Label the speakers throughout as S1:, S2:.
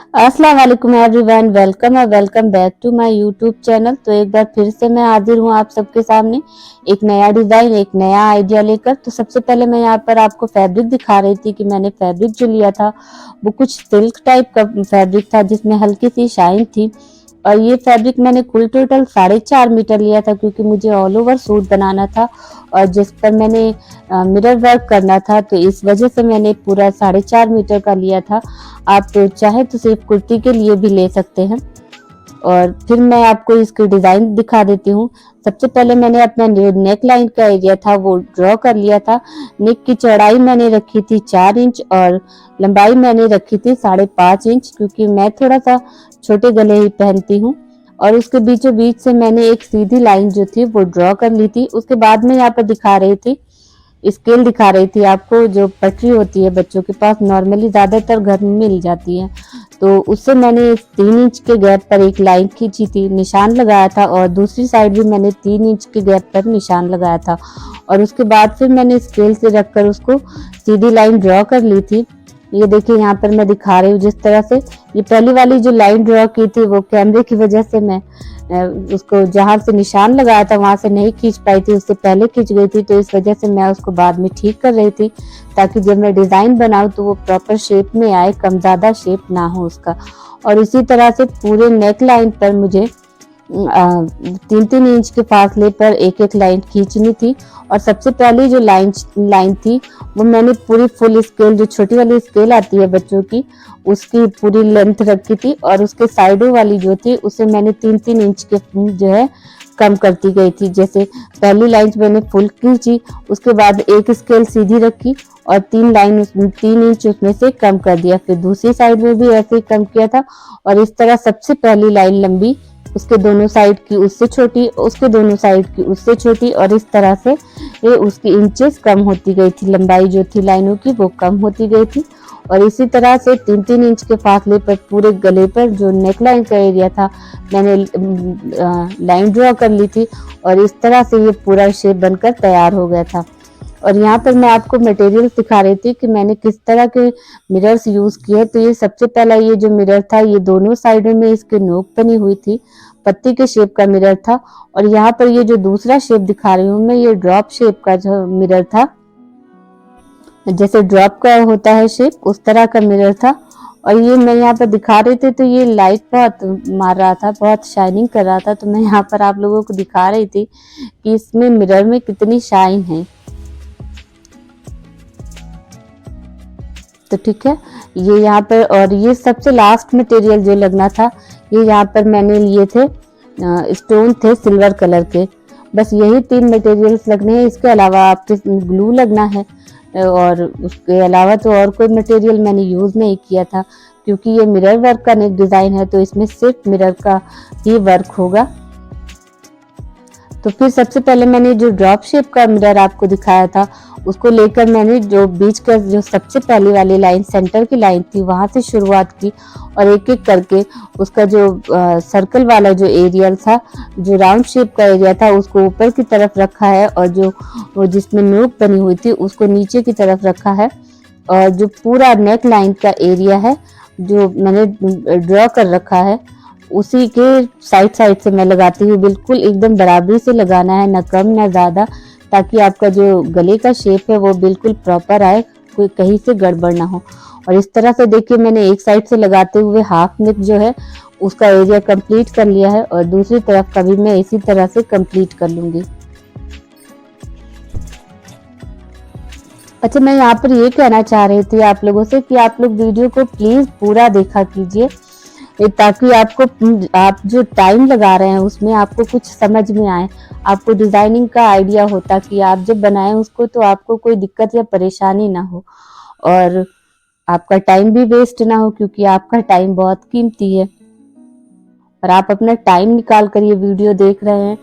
S1: अस्सलाम वालेकुम everyone, welcome back to my YouTube channel. तो एक बार फिर से मैं हाजिर हूँ आप सबके सामने एक नया डिज़ाइन, एक नया आइडिया लेकर। तो सबसे पहले मैं यहाँ पर आपको फैब्रिक दिखा रही थी कि मैंने फैब्रिक जो लिया था वो कुछ सिल्क टाइप का फैब्रिक था जिसमें हल्की सी शाइन थी। और ये फैब्रिक मैंने कुल टोटल 4.5 मीटर लिया था क्योंकि मुझे ऑल ओवर सूट बनाना था और जिस पर मैंने मिरर वर्क करना था, तो इस वजह से मैंने पूरा 4.5 मीटर का लिया था। आप तो चाहे तो सिर्फ कुर्ती के लिए भी ले सकते हैं। और फिर मैं आपको इसकी डिज़ाइन दिखा देती हूँ। सबसे पहले मैंने अपना नेक लाइन का एरिया था वो ड्रॉ कर लिया था। नेक की चौड़ाई मैंने रखी थी 4 इंच और लंबाई मैंने रखी थी 5.5 इंच, क्योंकि मैं थोड़ा सा छोटे गले ही पहनती हूँ। और उसके बीचों बीच से मैंने एक सीधी लाइन जो थी वो ड्रॉ कर ली थी। उसके बाद में यहाँ पर दिखा रही थी, स्केल दिखा रही थी आपको, जो पटरी होती है बच्चों के पास नॉर्मली ज़्यादातर घर में मिल जाती है, तो उससे मैंने 3 इंच के गैप पर एक लाइन खींची थी, निशान लगाया था। और दूसरी साइड भी मैंने 3 इंच के गैप पर निशान लगाया था। और उसके बाद फिर मैंने स्केल से रखकर उसको सीधी लाइन ड्रॉ कर ली थी। ये देखिए यहाँ पर मैं दिखा रही हूँ जिस तरह से। ये पहली वाली जो लाइन ड्रॉ की थी वो कैमरे की वजह से मैं उसको जहां से निशान लगाया था वहां से नहीं खींच पाई थी, उससे पहले खींच गई थी, तो इस वजह से मैं उसको बाद में ठीक कर रही थी ताकि जब मैं डिजाइन बनाऊं तो वो प्रॉपर शेप में आए, कम ज्यादा शेप ना हो उसका। और इसी तरह से पूरे नेक लाइन पर मुझे 3-3 इंच के फासले पर एक एक लाइन खींचनी थी। और सबसे पहली जो लाइन थी वो मैंने पूरी फुल स्केल, जो छोटी वाली स्केल आती है बच्चों की, उसकी पूरी लेंथ रखी थी। और उसके साइडों वाली जो थी उसे मैंने 3-3 इंच के जो है कम करती गई थी। जैसे पहली लाइन मैंने फुल खींची, उसके बाद एक स्केल सीधी रखी और 3 इंच उसमें से कम कर दिया। फिर दूसरी साइड में भी ऐसे ही कम किया था। और इस तरह सबसे पहली लाइन लंबी, उसके दोनों साइड की उससे छोटी, उसके दोनों साइड की उससे छोटी, और इस तरह से ये उसकी इंचेस कम होती गई थी, लंबाई जो थी लाइनों की वो कम होती गई थी। और इसी तरह से 3-3 इंच के फासले पर पूरे गले पर जो नेक लाइन का एरिया था मैंने लाइन ड्रॉ कर ली थी। और इस तरह से ये पूरा शेप बनकर तैयार हो गया था। और यहाँ पर मैं आपको मटेरियल दिखा रही थी कि मैंने किस तरह के मिरर्स यूज किए। तो ये सबसे पहला ये जो मिरर था ये दोनों साइडों में इसके नोक बनी हुई थी, पत्ती के शेप का मिरर था। और यहाँ पर ये जो दूसरा शेप दिखा रही हूँ मैं, ये ड्रॉप शेप का जो मिरर था, जैसे ड्रॉप का होता है शेप उस तरह का मिरर था। और ये मैं यहाँ पर दिखा रही थी तो ये लाइट बहुत मार रहा था, बहुत शाइनिंग कर रहा था, तो मैं यहाँ पर आप लोगों को दिखा रही थी कि इसमें मिरर में कितनी शाइन है। तो ठीक है, ये यहाँ पर। और ये सबसे लास्ट मटेरियल जो लगना था, ये यहाँ पर मैंने लिए थे स्टोन थे सिल्वर कलर के। बस यही 3 मटेरियल्स लगने हैं, इसके अलावा आपके ग्लू लगना है। और उसके अलावा तो और कोई मटेरियल मैंने यूज नहीं किया था, क्योंकि ये मिरर वर्क का नेक डिजाइन है तो इसमें सिर्फ मिरर का ही वर्क होगा। तो फिर सबसे पहले मैंने जो ड्रॉप शेप का मिरर आपको दिखाया था उसको लेकर मैंने जो बीच का जो सबसे पहली वाली लाइन, सेंटर की लाइन थी, वहां से शुरुआत की। और एक एक करके उसका जो सर्कल वाला जो एरिया था, जो राउंड शेप का एरिया था, उसको ऊपर की तरफ रखा है। और जो जिसमें नोक बनी हुई थी उसको नीचे की तरफ रखा है। और जो पूरा नेक लाइन का एरिया है जो मैंने ड्रॉ कर रखा है उसी के साइड साइड से मैं लगाती हूँ। बिल्कुल एकदम बराबरी से लगाना है, ना कम ना ज़्यादा, ताकि आपका जो गले का शेप है वो बिल्कुल प्रॉपर आए, कोई कहीं से गड़बड़ ना हो। और इस तरह से देखिए मैंने एक साइड से लगाते हुए हाफ नेक जो है उसका एरिया कंप्लीट कर लिया है, और दूसरी तरफ का भी मैं इसी तरह से कंप्लीट कर लूंगी। अच्छा, मैं यहाँ पर ये कहना चाह रही थी आप लोगों से कि आप लोग वीडियो को प्लीज पूरा देखा कीजिए, ताकि आपको, आप जो टाइम लगा रहे हैं उसमें आपको कुछ समझ में आए, आपको डिजाइनिंग का आइडिया हो, ताकि आप जब बनाएं उसको तो आपको कोई दिक्कत या परेशानी ना हो और आपका टाइम भी वेस्ट ना हो, क्योंकि आपका टाइम बहुत कीमती है। और आप अपना टाइम निकाल कर ये वीडियो देख रहे हैं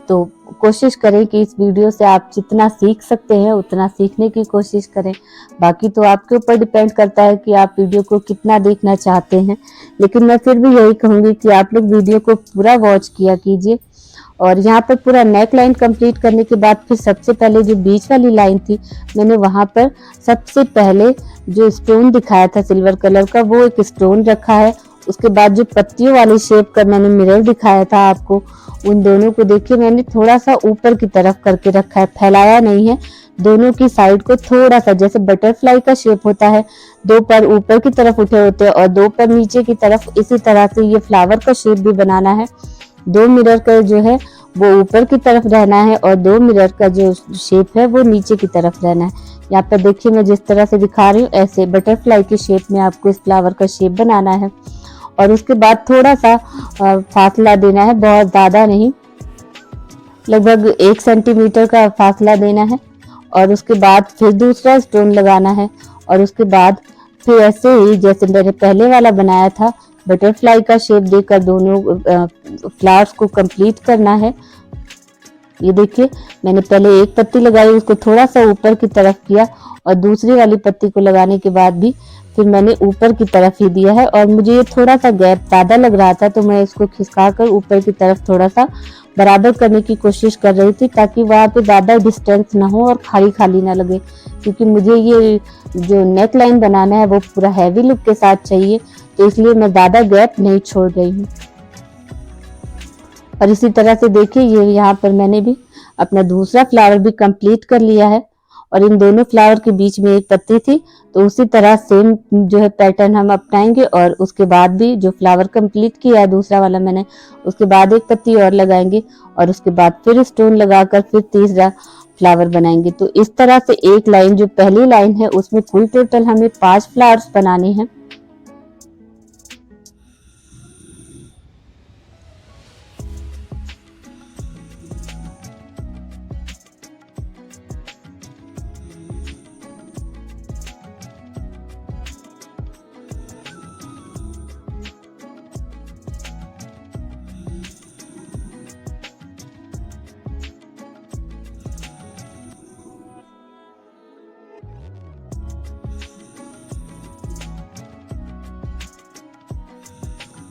S1: तो कोशिश करें कि इस वीडियो से आप जितना सीख सकते हैं उतना सीखने की कोशिश करें। बाकी तो आपके ऊपर डिपेंड करता है कि आप वीडियो को कितना देखना चाहते हैं, लेकिन मैं फिर भी यही कहूँगी कि आप लोग वीडियो को पूरा वॉच किया कीजिए। और यहाँ पर पूरा नेक लाइन कंप्लीट करने के बाद फिर सबसे पहले जो बीच वाली लाइन थी मैंने वहाँ पर सबसे पहले जो स्टोन दिखाया था सिल्वर कलर का, वो एक स्टोन रखा है। उसके बाद जो पत्तियों वाली शेप का मैंने मिरर दिखाया था आपको, उन दोनों को देखिए मैंने थोड़ा सा ऊपर की तरफ करके रखा है, फैलाया नहीं है। दोनों की साइड को थोड़ा सा, जैसे बटरफ्लाई का शेप होता है, दो पर ऊपर की तरफ उठे होते हैं और दो पर नीचे की तरफ, इसी तरह से ये फ्लावर का शेप भी बनाना है। दो मिरर का जो है वो ऊपर की तरफ रहना है और दो मिरर का जो शेप है वो नीचे की तरफ रहना है। यहाँ पर देखिए मैं जिस तरह से दिखा रही हूँ, ऐसे बटरफ्लाई के शेप में आपको इस फ्लावर का शेप बनाना है। और उसके बाद थोड़ा सा फासला देना है, बहुत ज्यादा नहीं, लगभग 1 सेंटीमीटर का फासला देना है। और उसके बाद फिर दूसरा स्टोन लगाना है और उसके बाद फिर ऐसे ही जैसे मैंने पहले वाला बनाया था, बटरफ्लाई का शेप देकर दोनों फ्लावर्स को कंप्लीट करना है। ये देखिए मैंने पहले एक पत्ती लगाई, उसको थोड़ा सा ऊपर की तरफ किया और दूसरी वाली पत्ती को लगाने के बाद भी फिर मैंने ऊपर की तरफ ही दिया है। और मुझे ये थोड़ा सा गैप ज्यादा लग रहा था तो मैं इसको खिसका कर ऊपर की तरफ थोड़ा सा बराबर करने की कोशिश कर रही थी, ताकि वहां पे ज्यादा डिस्टेंस ना हो और खाली खाली ना लगे, क्योंकि मुझे ये जो नेक लाइन बनाना है वो पूरा हैवी लुक के साथ चाहिए, तो इसलिए मैं ज्यादा गैप नहीं छोड़ रही हूँ। और इसी तरह से देखिए ये यहाँ पर मैंने भी अपना दूसरा फ्लावर भी कंप्लीट कर लिया है और इन दोनों फ्लावर के बीच में एक पत्ती थी, तो उसी तरह सेम जो है पैटर्न हम अपनाएंगे। और उसके बाद भी जो फ्लावर कंप्लीट किया है दूसरा वाला मैंने, उसके बाद एक पत्ती और लगाएंगे और उसके बाद फिर स्टोन लगाकर फिर तीसरा फ्लावर बनाएंगे। तो इस तरह से एक लाइन, जो पहली लाइन है उसमें कुल टोटल हमें 5 फ्लावर्स बनाने हैं।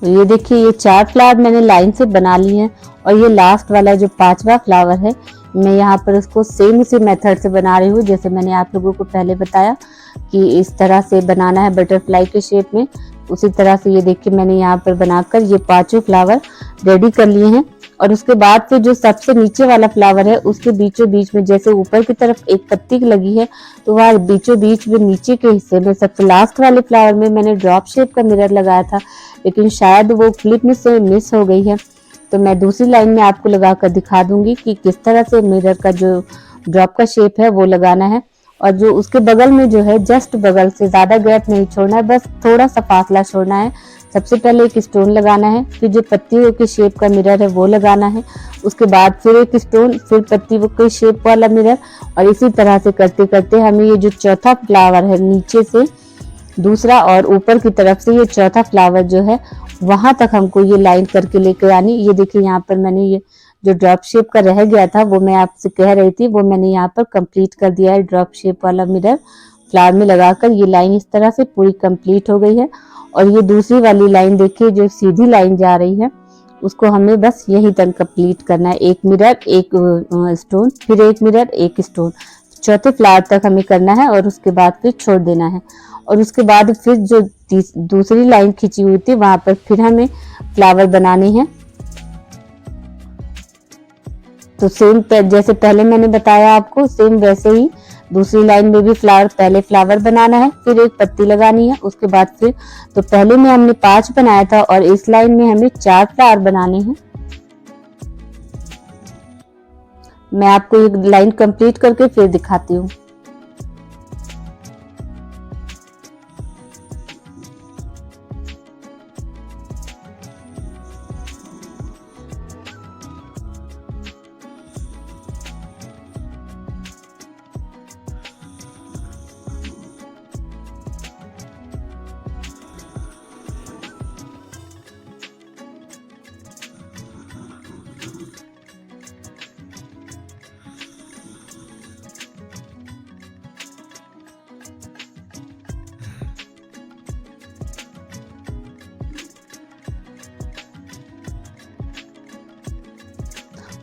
S1: ये देखिए ये 4 फ्लावर मैंने लाइन से बना लिए हैं और ये लास्ट वाला जो 5वां फ्लावर है, मैं यहाँ पर उसको सेम उसी मेथड से बना रही हूँ जैसे मैंने आप लोगों को पहले बताया कि इस तरह से बनाना है बटरफ्लाई के शेप में। उसी तरह से ये देखिए मैंने यहाँ पर बनाकर ये 5 फ्लावर रेडी कर लिए हैं। और उसके बाद फिर जो सबसे नीचे वाला फ्लावर है उसके बीचों बीच में, जैसे ऊपर की तरफ एक पत्ती लगी है, तो वह बीचों बीच में नीचे के हिस्से में सबसे लास्ट वाले फ्लावर में मैंने ड्रॉप शेप का मिरर लगाया था, लेकिन शायद वो क्लिप में से मिस हो गई है। तो मैं दूसरी लाइन में आपको लगाकर दिखा दूंगी कि किस तरह से मिरर का जो ड्रॉप का शेप है वो लगाना है। और जो उसके बगल में जो है, जस्ट बगल से, ज्यादा गैप नहीं छोड़ना है, बस थोड़ा सा फासला छोड़ना है। सबसे पहले एक स्टोन लगाना है, फिर जो पत्तियों के शेप का मिरर है वो लगाना है, उसके बाद फिर एक स्टोन, फिर पत्तियों के शेप वाला मिरर। और इसी तरह से करते करते हमें ये जो चौथा फ्लावर है, नीचे से दूसरा और ऊपर की तरफ से ये चौथा फ्लावर जो है, वहां तक हमको ये लाइन करके लेकर आनी। ये देखिए यहाँ पर मैंने ये जो ड्रॉप शेप का रह गया था वो मैं आपसे कह रही थी, वो मैंने यहाँ पर कंप्लीट कर दिया है। ड्रॉप शेप वाला मिरर फ्लावर में लगाकर ये लाइन इस तरह से पूरी कंप्लीट हो गई है। और ये दूसरी वाली लाइन देखिए जो सीधी लाइन जा रही है, उसको हमें बस यही तक कंप्लीट करना है। एक मिरर, एक स्टोन, फिर एक मिरर, एक स्टोन, चौथे फ्लावर तक हमें करना है और उसके बाद फिर छोड़ देना है। और उसके बाद फिर जो दूसरी लाइन खींची हुई थी वहां पर फिर हमें फ्लावर बनाने हैं। तो सेम जैसे पहले मैंने बताया आपको, सेम वैसे ही दूसरी लाइन में भी फ्लावर, पहले फ्लावर बनाना है, फिर एक पत्ती लगानी है, उसके बाद फिर, तो पहले में हमने 5 बनाया था और इस लाइन में हमें 4 फ्लावर बनाने हैं। मैं आपको एक लाइन कंप्लीट करके फिर दिखाती हूँ।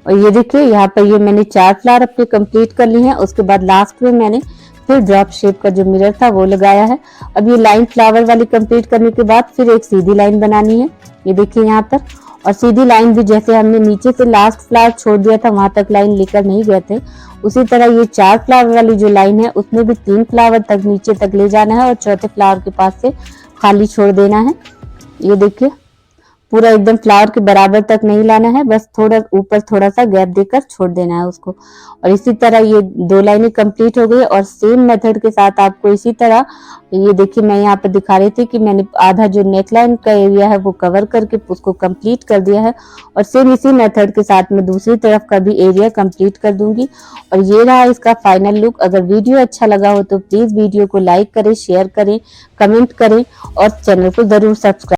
S1: और ये देखिए यहाँ पर ये मैंने 4 फ्लावर अपने कंप्लीट कर ली हैं। उसके बाद लास्ट में मैंने फिर ड्रॉप शेप का जो मिरर था वो लगाया है। अब ये लाइन फ्लावर वाली कंप्लीट करने के बाद फिर एक सीधी लाइन बनानी है, ये देखिए यहाँ पर। और सीधी लाइन भी जैसे हमने नीचे से लास्ट फ्लावर छोड़ दिया था वहां तक लाइन लेकर नहीं गए थे, उसी तरह ये 4 फ्लावर वाली जो लाइन है उसमें भी 3 फ्लावर तक नीचे तक ले जाना है और चौथे फ्लावर के पास से खाली छोड़ देना है। ये देखिए पूरा एकदम फ्लावर के बराबर तक नहीं लाना है, बस थोड़ा ऊपर थोड़ा सा गैप देकर छोड़ देना है उसको। और इसी तरह ये 2 लाइनें कंप्लीट हो गई। और सेम मेथड के साथ आपको इसी तरह, ये देखिए मैं यहाँ पर दिखा रही थी कि मैंने आधा जो नेकलाइन का एरिया है वो कवर करके उसको कंप्लीट कर दिया है। और सेम इसी मेथड के साथ मैं दूसरी तरफ का भी एरिया कंप्लीट कर दूंगी। और ये रहा इसका फाइनल लुक। अगर वीडियो अच्छा लगा हो तो प्लीज वीडियो को लाइक करें, शेयर करें, कमेंट करें और चैनल को जरूर सब्सक्राइब